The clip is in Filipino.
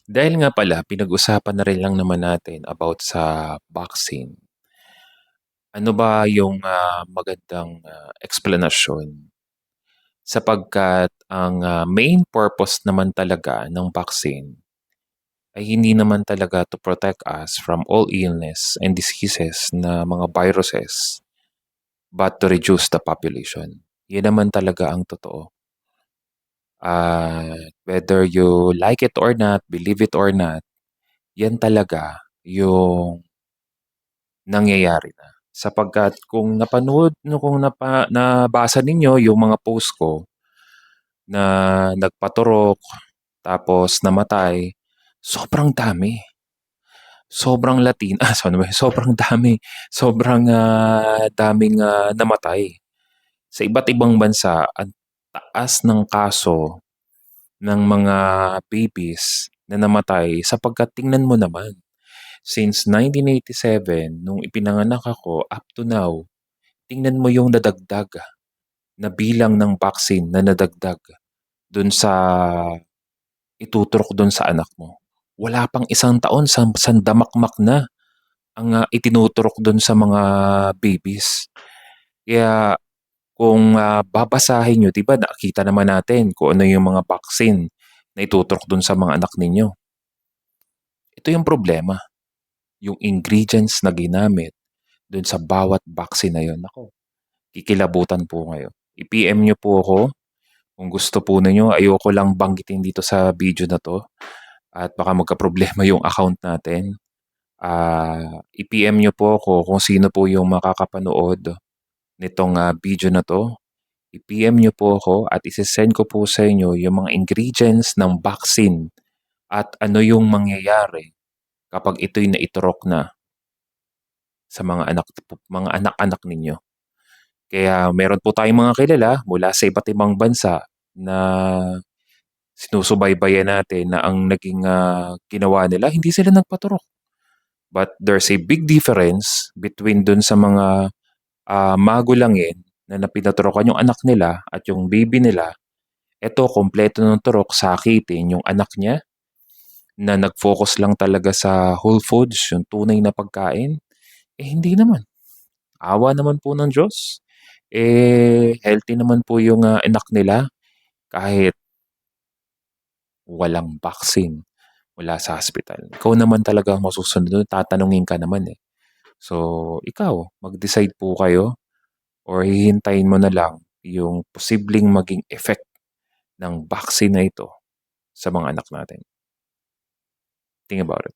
Dahil nga pala pinag-usapan na rin lang naman natin about sa vaccine. Ano ba yung, magandang, eksplanasyon? Sapagkat ang, main purpose naman talaga ng vaccine ay hindi naman talaga to protect us from all illness and diseases na mga viruses, but to reduce the population. Yan naman talaga ang totoo. Whether you like it or not, believe it or not, yan talaga yung nangyayari na. Sapagkat kung napanood no kung nabasa ninyo yung mga post ko na nagpaturok tapos namatay, sobrang dami. Sobrang Latin ano ba yun, sobrang dami. Sobrang, daming, namatay. Sa iba't ibang bansa, ang taas ng kaso ng mga babies na namatay sapagkat tingnan mo naman, since 1987 nung ipinanganak ako up to now, tingnan mo yung nadagdag na bilang ng vaccine na nadagdag dun sa ituturok dun sa anak mo. Wala pang isang taon sandamakmak na ang, itinuturok dun sa mga babies. Kaya kung, babasahin niyo 'di ba nakita naman natin kung ano yung mga vaccine na ituturok dun sa mga anak ninyo. Ito yung problema, yung ingredients na ginamit dun sa bawat vaccine na yun, naku, kikilabutan po kayo. I-PM niyo po ako kung gusto po ninyo. Ayoko lang banggitin dito sa video na 'to at baka magkaproblema yung account natin. I-PM niyo po ako kung sino po yung makakapanood nitong, video na 'to. I-PM niyo po ako at ise-send ko po sa inyo yung mga ingredients ng vaccine at ano yung mangyayari kapag ito'y naiturok na sa mga anak-anak ninyo. Kaya meron po tayong mga kilala mula sa iba't ibang bansa na sinusubaybayan natin na ang naging, ginawa nila hindi sila nagpaturok. But there's a big difference between dun sa mga, magulangin na pinaturokan yung anak nila at yung baby nila. Eto kumpleto ng turok, sakitin yung anak niya na nag-focus lang talaga sa whole foods, yung tunay na pagkain. Eh, hindi naman. Awa naman po ng Diyos. Eh, healthy naman po yung, anak nila kahit walang vaccine mula sa hospital. Ikaw naman talaga ang masusunod dun, tatanungin ka naman, eh. So, ikaw mag-decide po kayo or hihintayin mo na lang yung posibleng maging effect ng vaccine na ito sa mga anak natin. Think about it.